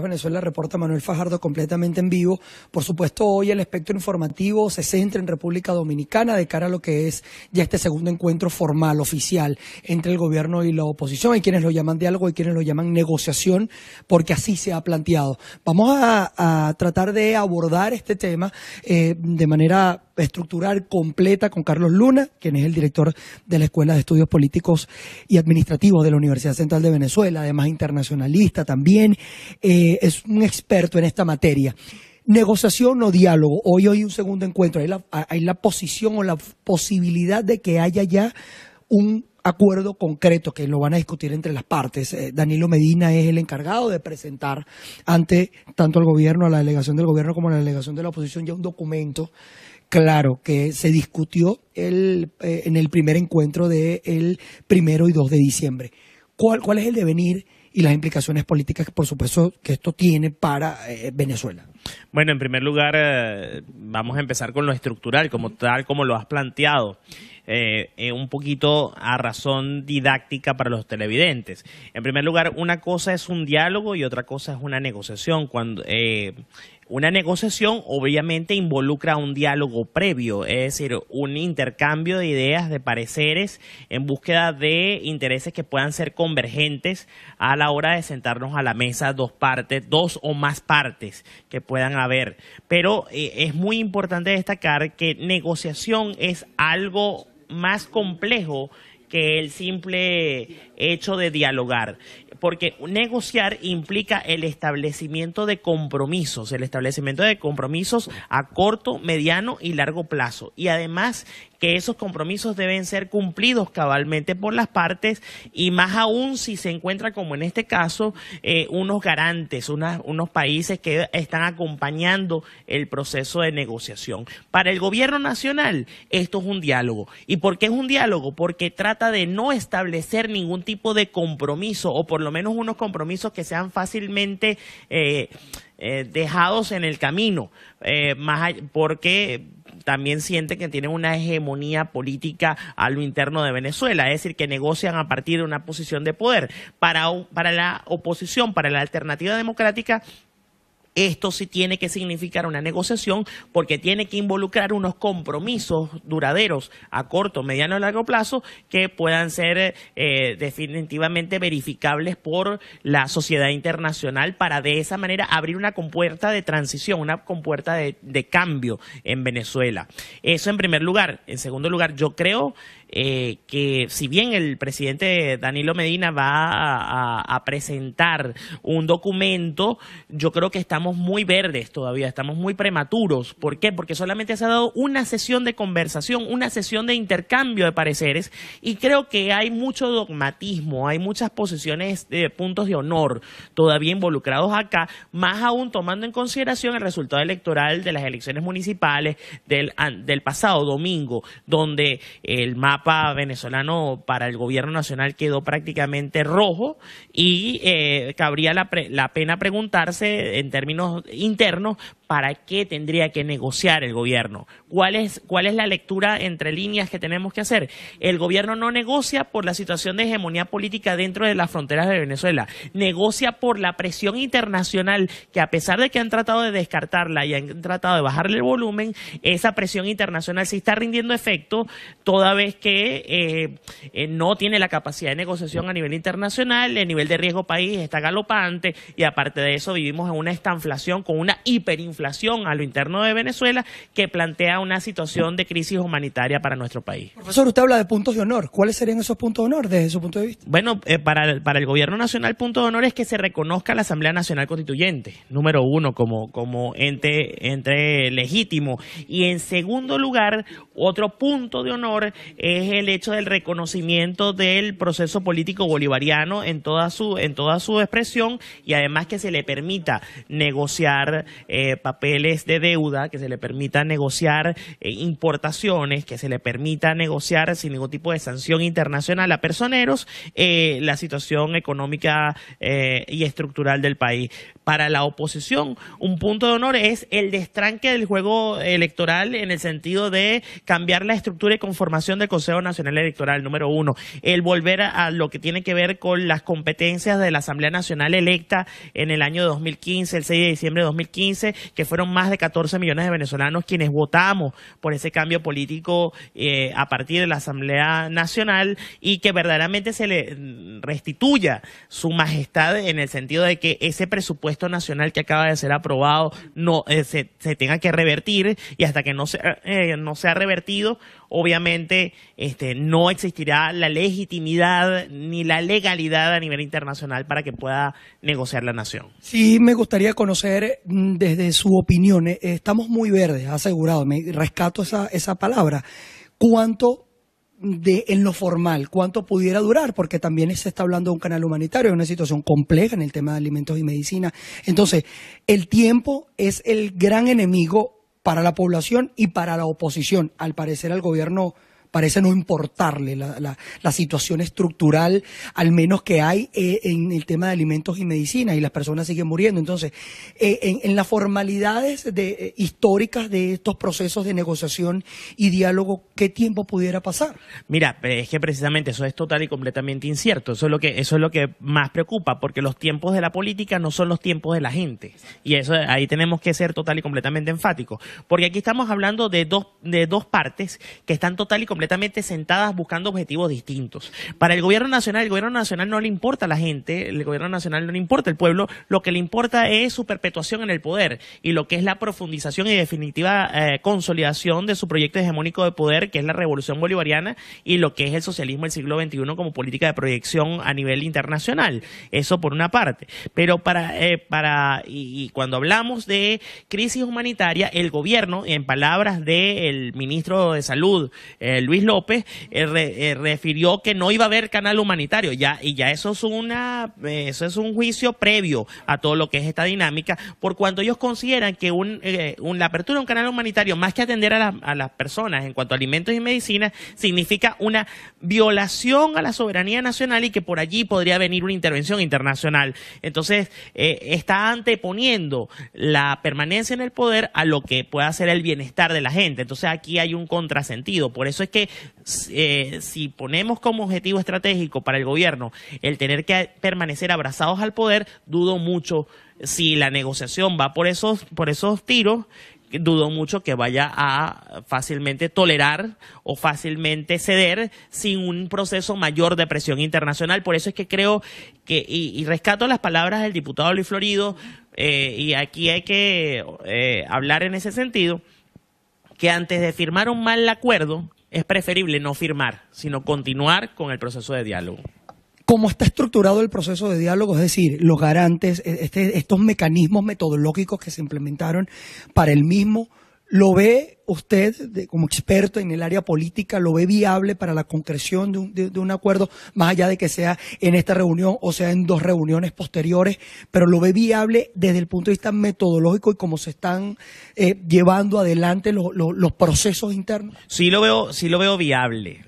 Venezuela, reporta Manuel Fajardo completamente en vivo. Por supuesto, hoy el espectro informativo se centra en República Dominicana de cara a lo que es ya este segundo encuentro formal, oficial, entre el gobierno y la oposición. Hay quienes lo llaman diálogo y quienes lo llaman negociación, porque así se ha planteado. Vamos a tratar de abordar este tema de manera estructural, completa, con Carlos Luna, quien es el director de la Escuela de Estudios Políticos y Administrativos de la Universidad Central de Venezuela, además internacionalista también. Es un experto en esta materia. Negociación o diálogo. Hoy hay un segundo encuentro. Hay la posición o la posibilidad de que haya ya un acuerdo concreto que lo van a discutir entre las partes. Danilo Medina es el encargado de presentar ante tanto el gobierno, a la delegación del gobierno como a la delegación de la oposición ya un documento claro que se discutió en el primer encuentro del 1 y 2 de diciembre. ¿Cuál es el devenir y las implicaciones políticas que, por supuesto, que esto tiene para Venezuela? Bueno, en primer lugar, vamos a empezar con lo estructural, tal como lo has planteado, un poquito a razón didáctica para los televidentes. En primer lugar, una cosa es un diálogo y otra cosa es una negociación. Una negociación obviamente involucra un diálogo previo, es decir, un intercambio de ideas, de pareceres, en búsqueda de intereses que puedan ser convergentes a la hora de sentarnos a la mesa dos o más partes que puedan haber. Pero es muy importante destacar que negociación es algo más complejo que el simple hecho de dialogar, porque negociar implica el establecimiento de compromisos a corto, mediano y largo plazo, y además que esos compromisos deben ser cumplidos cabalmente por las partes, y más aún si se encuentra, como en este caso, unos garantes, unos países que están acompañando el proceso de negociación. Para el gobierno nacional esto es un diálogo. ¿Y por qué es un diálogo? Porque trata de no establecer ningún tipo de compromiso, o por lo menos unos compromisos que sean fácilmente dejados en el camino, porque también sienten que tienen una hegemonía política a lo interno de Venezuela, es decir, que negocian a partir de una posición de poder. Para la oposición, para la alternativa democrática, esto sí tiene que significar una negociación, porque tiene que involucrar unos compromisos duraderos a corto, mediano y largo plazo que puedan ser definitivamente verificables por la sociedad internacional, para de esa manera abrir una compuerta de transición, una compuerta de cambio en Venezuela. Eso en primer lugar. En segundo lugar, yo creo que si bien el presidente Danilo Medina va a presentar un documento, yo creo que estamos muy verdes todavía, estamos muy prematuros. ¿Por qué? Porque solamente se ha dado una sesión de conversación, una sesión de intercambio de pareceres, y creo que hay mucho dogmatismo, hay muchas posiciones de puntos de honor todavía involucrados acá, más aún tomando en consideración el resultado electoral de las elecciones municipales del pasado domingo, donde el mapa venezolano para el gobierno nacional quedó prácticamente rojo, y cabría la pena preguntarse en términos internos para qué tendría que negociar el gobierno. ¿Cuál es la lectura entre líneas que tenemos que hacer? El gobierno no negocia por la situación de hegemonía política dentro de las fronteras de Venezuela, negocia por la presión internacional, que a pesar de que han tratado de descartarla y han tratado de bajarle el volumen, esa presión internacional sí está rindiendo efecto, toda vez que no tiene la capacidad de negociación a nivel internacional. El nivel de riesgo país está galopante, y aparte de eso vivimos en una estanflación con una hiperinflación a lo interno de Venezuela, que plantea una situación de crisis humanitaria para nuestro país. Profesor, usted habla de puntos de honor. ¿Cuáles serían esos puntos de honor desde su punto de vista? Bueno, para el gobierno nacional, punto de honor es que se reconozca la Asamblea Nacional Constituyente, número uno, como ente legítimo. Y en segundo lugar, otro punto de honor es el hecho del reconocimiento del proceso político bolivariano en toda su expresión, y además que se le permita negociar papeles de deuda, que se le permita negociar importaciones, que se le permita negociar sin ningún tipo de sanción internacional a personeros la situación económica y estructural del país. Para la oposición, un punto de honor es el destranque del juego electoral, en el sentido de cambiar la estructura y conformación del Consejo Consejo Nacional Electoral, número 1. El volver a lo que tiene que ver con las competencias de la Asamblea Nacional electa en el año 2015, el 6 de diciembre de 2015, que fueron más de 14 millones de venezolanos quienes votamos por ese cambio político a partir de la Asamblea Nacional, y que verdaderamente se le restituya su majestad en el sentido de que ese presupuesto nacional que acaba de ser aprobado no se tenga que revertir, y hasta que no sea revertido, obviamente no existirá la legitimidad ni la legalidad a nivel internacional para que pueda negociar la nación. Sí, me gustaría conocer desde su opinión, estamos muy verdes, ha asegurado, me rescato esa palabra, ¿cuánto en lo formal, cuánto pudiera durar? Porque también se está hablando de un canal humanitario, de una situación compleja en el tema de alimentos y medicina. Entonces, el tiempo es el gran enemigo para la población y para la oposición. Al parecer al gobierno parece no importarle la situación estructural, al menos que hay en el tema de alimentos y medicina, y las personas siguen muriendo. Entonces, en las formalidades históricas de estos procesos de negociación y diálogo, ¿qué tiempo pudiera pasar? Mira, es que precisamente eso es total y completamente incierto. Eso es lo que más preocupa, porque los tiempos de la política no son los tiempos de la gente. Y eso ahí tenemos que ser total y completamente enfáticos, porque aquí estamos hablando de dos partes que están total y completamente sentadas buscando objetivos distintos. Para el gobierno nacional no le importa a la gente, el gobierno nacional no le importa el pueblo, lo que le importa es su perpetuación en el poder y lo que es la profundización y definitiva consolidación de su proyecto hegemónico de poder, que es la revolución bolivariana, y lo que es el socialismo del siglo XXI como política de proyección a nivel internacional. Eso por una parte. Pero cuando hablamos de crisis humanitaria, el gobierno, en palabras del ministro de Salud, Luis López, refirió que no iba a haber canal humanitario, y ya eso es un juicio previo a todo lo que es esta dinámica, por cuanto ellos consideran que la apertura de un canal humanitario, más que atender a las personas en cuanto a alimentos y medicinas, significa una violación a la soberanía nacional y que por allí podría venir una intervención internacional. Entonces, está anteponiendo la permanencia en el poder a lo que pueda ser el bienestar de la gente. Entonces, aquí hay un contrasentido. Por eso es que si ponemos como objetivo estratégico para el gobierno el tener que permanecer abrazados al poder, dudo mucho si la negociación va por esos tiros, dudo mucho que vaya a fácilmente tolerar o fácilmente ceder sin un proceso mayor de presión internacional. Por eso es que creo que, y rescato las palabras del diputado Luis Florido, y aquí hay que hablar en ese sentido, que antes de firmar un mal acuerdo, es preferible no firmar, sino continuar con el proceso de diálogo. ¿Cómo está estructurado el proceso de diálogo? Es decir, los garantes, estos mecanismos metodológicos que se implementaron para el mismo, ¿lo ve usted como experto en el área política, lo ve viable para la concreción de un acuerdo, más allá de que sea en esta reunión o sea en 2 reuniones posteriores, pero lo ve viable desde el punto de vista metodológico y cómo se están llevando adelante los procesos internos? Sí lo veo viable,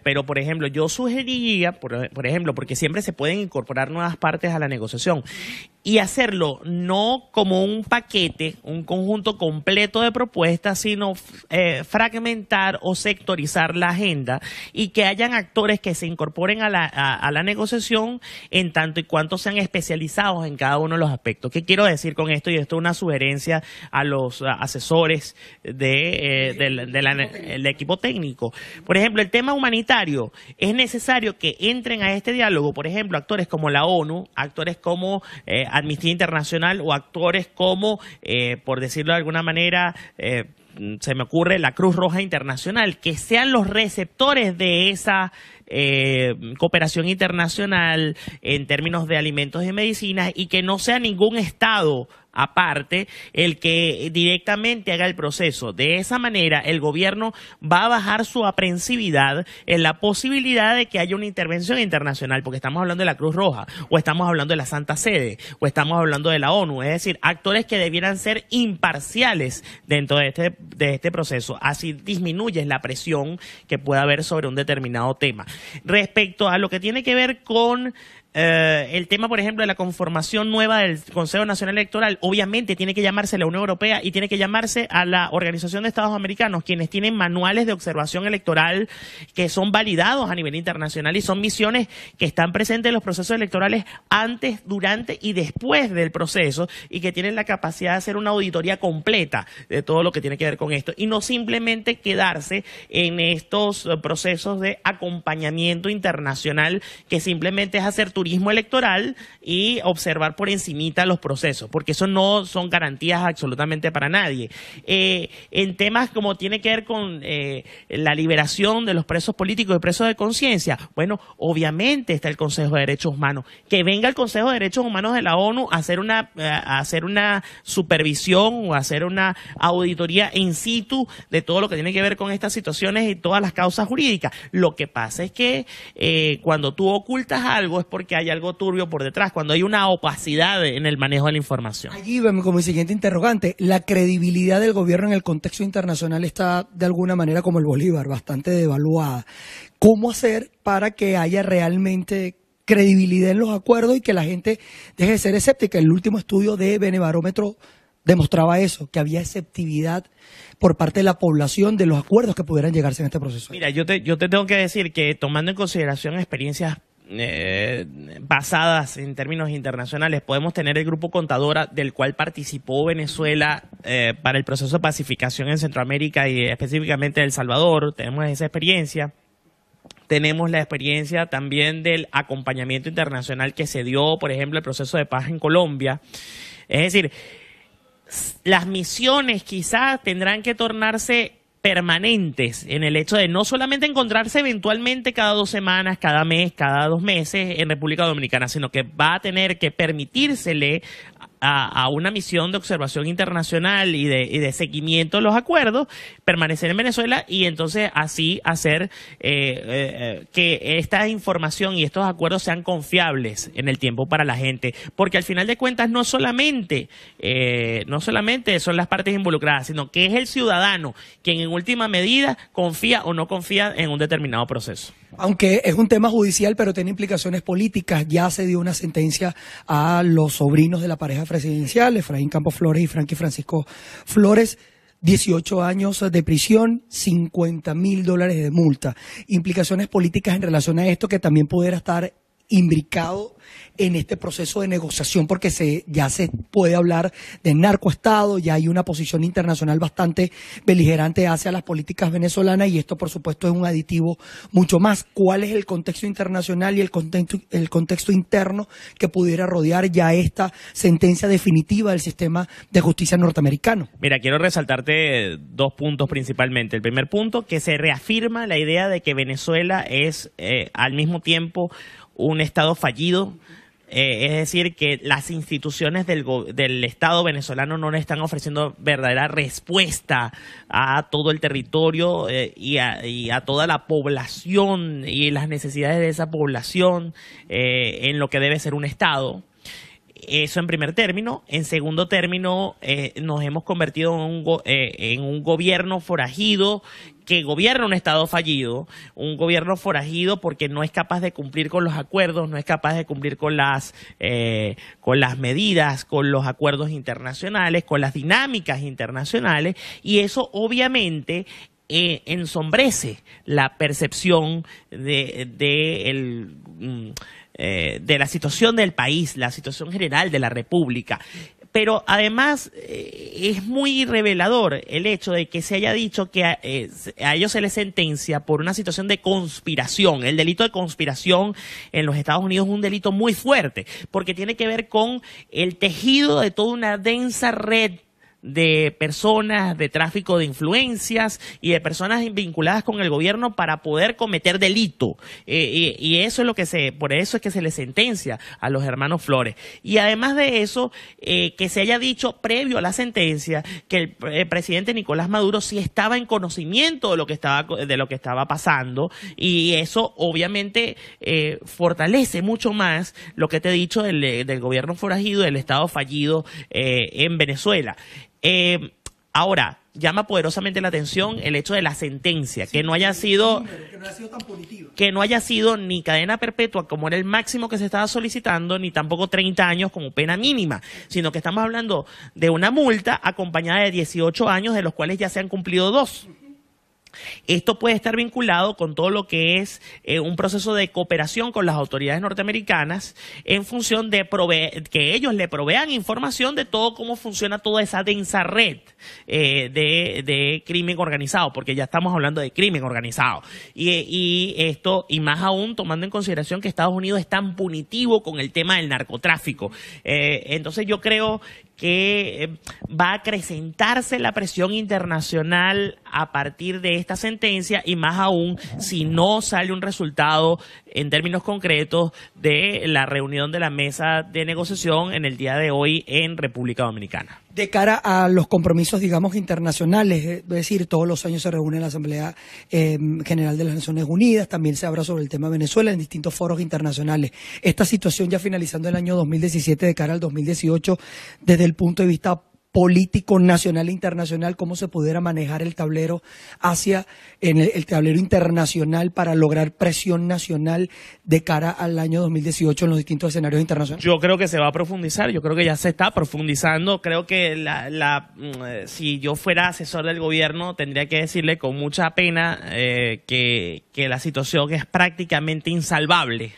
pero por ejemplo, yo sugeriría, por ejemplo, porque siempre se pueden incorporar nuevas partes a la negociación, y hacerlo no como un paquete, un conjunto completo de propuestas, sino fragmentar o sectorizar la agenda, y que hayan actores que se incorporen a la negociación en tanto y cuanto sean especializados en cada uno de los aspectos. ¿Qué quiero decir con esto? Y esto es una sugerencia a los asesores del equipo técnico. Por ejemplo, el tema humanitario, es necesario que entren a este diálogo, por ejemplo, actores como la ONU, actores como Amnistía Internacional, o actores como, por decirlo de alguna manera, se me ocurre la Cruz Roja Internacional, que sean los receptores de esa cooperación internacional en términos de alimentos y medicinas, y que no sea ningún Estado aparte el que directamente haga el proceso. De esa manera, el gobierno va a bajar su aprensividad en la posibilidad de que haya una intervención internacional, porque estamos hablando de la Cruz Roja, o estamos hablando de la Santa Sede, o estamos hablando de la ONU, es decir, actores que debieran ser imparciales dentro de este proceso. Así disminuyes la presión que pueda haber sobre un determinado tema. Respecto a lo que tiene que ver con el tema, por ejemplo, de la conformación nueva del Consejo Nacional Electoral, obviamente tiene que llamarse la Unión Europea y tiene que llamarse a la Organización de Estados Americanos, quienes tienen manuales de observación electoral que son validados a nivel internacional y son misiones que están presentes en los procesos electorales antes, durante y después del proceso y que tienen la capacidad de hacer una auditoría completa de todo lo que tiene que ver con esto y no simplemente quedarse en estos procesos de acompañamiento internacional que simplemente es hacer turismo electoral y observar por encimita los procesos, porque eso no son garantías absolutamente para nadie. En temas como tiene que ver con la liberación de los presos políticos y presos de conciencia, bueno, obviamente está el Consejo de Derechos Humanos. Que venga el Consejo de Derechos Humanos de la ONU a hacer una supervisión o a hacer una auditoría in situ de todo lo que tiene que ver con estas situaciones y todas las causas jurídicas. Lo que pasa es que cuando tú ocultas algo es porque hay algo turbio por detrás, cuando hay una opacidad en el manejo de la información. Allí, como mi siguiente interrogante, la credibilidad del gobierno en el contexto internacional está de alguna manera como el Bolívar, bastante devaluada. ¿Cómo hacer para que haya realmente credibilidad en los acuerdos y que la gente deje de ser escéptica? El último estudio de Benebarómetro demostraba eso, que había escepticidad por parte de la población de los acuerdos que pudieran llegarse en este proceso. Mira, yo te tengo que decir que tomando en consideración experiencias basadas en términos internacionales, podemos tener el grupo Contadora del cual participó Venezuela para el proceso de pacificación en Centroamérica y específicamente en El Salvador. Tenemos esa experiencia. Tenemos la experiencia también del acompañamiento internacional que se dio, por ejemplo, el proceso de paz en Colombia. Es decir, las misiones quizás tendrán que tornarse permanentes en el hecho de no solamente encontrarse eventualmente cada 2 semanas, cada mes, cada 2 meses en República Dominicana, sino que va a tener que permitírsele a una misión de observación internacional y de seguimiento de los acuerdos, permanecer en Venezuela y entonces así hacer que esta información y estos acuerdos sean confiables en el tiempo para la gente, porque al final de cuentas no solamente son las partes involucradas, sino que es el ciudadano quien en última medida confía o no confía en un determinado proceso. Aunque es un tema judicial, pero tiene implicaciones políticas. Ya se dio una sentencia a los sobrinos de la pareja presidencial, Efraín Campos Flores y Frankie Francisco Flores, 18 años de prisión, $50,000 de multa. Implicaciones políticas en relación a esto que también pudiera estar imbricado en este proceso de negociación, porque ya se puede hablar de narcoestado, ya hay una posición internacional bastante beligerante hacia las políticas venezolanas y esto por supuesto es un aditivo mucho más. ¿Cuál es el contexto internacional y el contexto interno que pudiera rodear ya esta sentencia definitiva del sistema de justicia norteamericano? Mira, quiero resaltarte 2 puntos principalmente. El primer punto, que se reafirma la idea de que Venezuela es al mismo tiempo un Estado fallido, es decir, que las instituciones del Estado venezolano no le están ofreciendo verdadera respuesta a todo el territorio y a toda la población y las necesidades de esa población en lo que debe ser un Estado. Eso en primer término. En segundo término, nos hemos convertido en un gobierno forajido que gobierna un Estado fallido, un gobierno forajido porque no es capaz de cumplir con los acuerdos, no es capaz de cumplir con las medidas, con los acuerdos internacionales, con las dinámicas internacionales, y eso obviamente ensombrece la percepción de la situación del país, la situación general de la República. Pero además es muy revelador el hecho de que se haya dicho que a ellos se les sentencia por una situación de conspiración. El delito de conspiración en los Estados Unidos es un delito muy fuerte porque tiene que ver con el tejido de toda una densa red de personas, de tráfico de influencias y de personas vinculadas con el gobierno para poder cometer delito. Y eso es por eso es que se le sentencia a los hermanos Flores. Y además de eso, que se haya dicho previo a la sentencia que el presidente Nicolás Maduro sí estaba en conocimiento de lo que estaba pasando, y eso obviamente fortalece mucho más lo que te he dicho del gobierno forajido, del Estado fallido en Venezuela. Ahora, llama poderosamente la atención el hecho de la sentencia, que no haya sido tan punitiva. Que no haya sido ni cadena perpetua como era el máximo que se estaba solicitando, ni tampoco 30 años como pena mínima, sino que estamos hablando de una multa acompañada de 18 años, de los cuales ya se han cumplido 2. Esto puede estar vinculado con todo lo que es un proceso de cooperación con las autoridades norteamericanas en función de que ellos le provean información de todo cómo funciona toda esa densa red de crimen organizado, porque ya estamos hablando de crimen organizado. Y más aún tomando en consideración que Estados Unidos es tan punitivo con el tema del narcotráfico. Entonces yo creo que va a acrecentarse la presión internacional a partir de esta sentencia, y más aún si no sale un resultado en términos concretos de la reunión de la mesa de negociación en el día de hoy en República Dominicana. De cara a los compromisos, digamos, internacionales, es decir, todos los años se reúne la Asamblea General de las Naciones Unidas, también se habla sobre el tema de Venezuela en distintos foros internacionales. Esta situación ya finalizando el año 2017 de cara al 2018, desde el punto de vista político nacional e internacional, cómo se pudiera manejar el tablero el tablero internacional para lograr presión nacional de cara al año 2018 en los distintos escenarios internacionales. Yo creo que se va a profundizar, yo creo que ya se está profundizando. Creo que si yo fuera asesor del gobierno tendría que decirle con mucha pena que la situación es prácticamente insalvable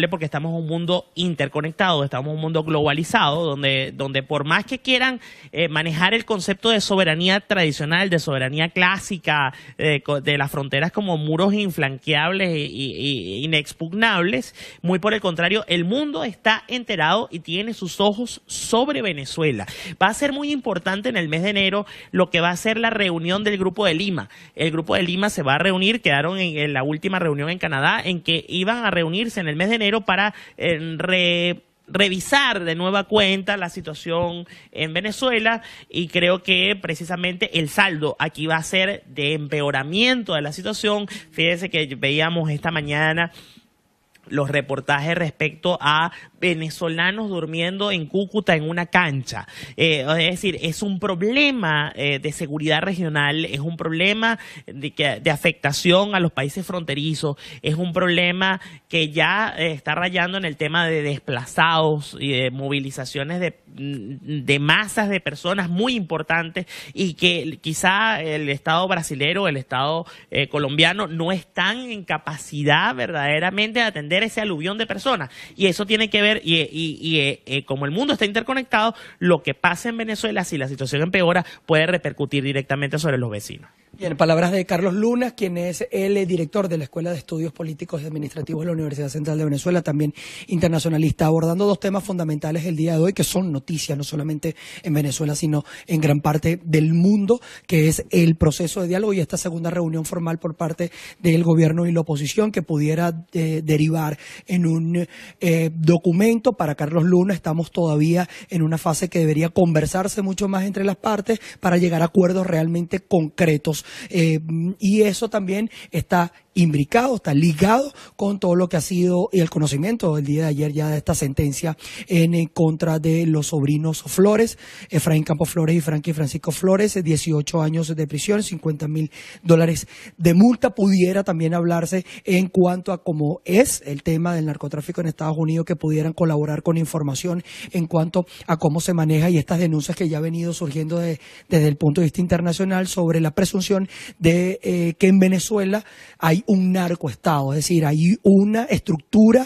porque estamos en un mundo interconectado, estamos en un mundo globalizado, donde por más que quieran manejar el concepto de soberanía tradicional, de soberanía clásica, de las fronteras como muros infranqueables e inexpugnables, muy por el contrario, el mundo está enterado y tiene sus ojos sobre Venezuela. Va a ser muy importante en el mes de enero lo que va a ser la reunión del Grupo de Lima. El Grupo de Lima se va a reunir, quedaron en la última reunión en Canadá, en que iban a reunirse en el mes de enero para revisar de nueva cuenta la situación en Venezuela, y creo que precisamente el saldo aquí va a ser de empeoramiento de la situación. Fíjense que veíamos esta mañana los reportajes respecto a venezolanos durmiendo en Cúcuta en una cancha. Es decir, es un problema de seguridad regional, es un problema de afectación a los países fronterizos, es un problema que ya está rayando en el tema de desplazados y de movilizaciones de masas de personas muy importantes, y que quizá el Estado brasilero, el Estado colombiano no están en capacidad verdaderamente de atender ese aluvión de personas, y eso tiene que ver como el mundo está interconectado, lo que pasa en Venezuela, si la situación empeora, puede repercutir directamente sobre los vecinos. Bien, palabras de Carlos Luna, quien es el director de la Escuela de Estudios Políticos y Administrativos de la Universidad Central de Venezuela, también internacionalista, abordando dos temas fundamentales el día de hoy, que son noticias no solamente en Venezuela, sino en gran parte del mundo, que es el proceso de diálogo y esta segunda reunión formal por parte del gobierno y la oposición, que pudiera derivar en un documento. Para Carlos Luna estamos todavía en una fase que debería conversarse mucho más entre las partes para llegar a acuerdos realmente concretos. Y eso también está imbricado, está ligado con todo lo que ha sido y el conocimiento del día de ayer ya de esta sentencia en contra de los sobrinos Flores, Efraín Campos Flores y Francisco Flores, 18 años de prisión, $50,000 de multa. Pudiera también hablarse en cuanto a cómo es el tema del narcotráfico en Estados Unidos, que pudieran colaborar con información en cuanto a cómo se maneja, y estas denuncias que ya han venido surgiendo desde el punto de vista internacional sobre la presunción de que en Venezuela hay un narcoestado, es decir, hay una estructura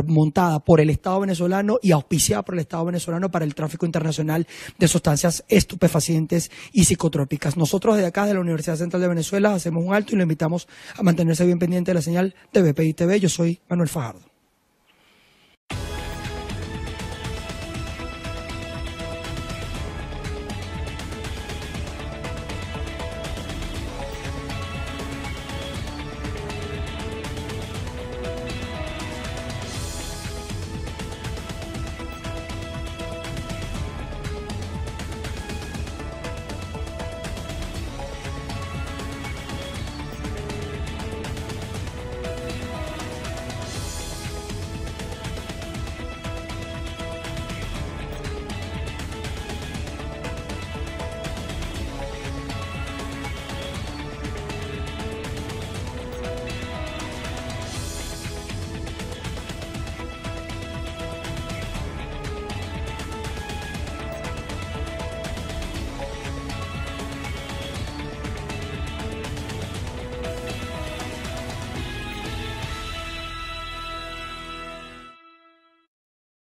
montada por el Estado venezolano y auspiciada por el Estado venezolano para el tráfico internacional de sustancias estupefacientes y psicotrópicas. Nosotros desde acá, de la Universidad Central de Venezuela, hacemos un alto y lo invitamos a mantenerse bien pendiente de la señal de BPI TV. Yo soy Manuel Fajardo.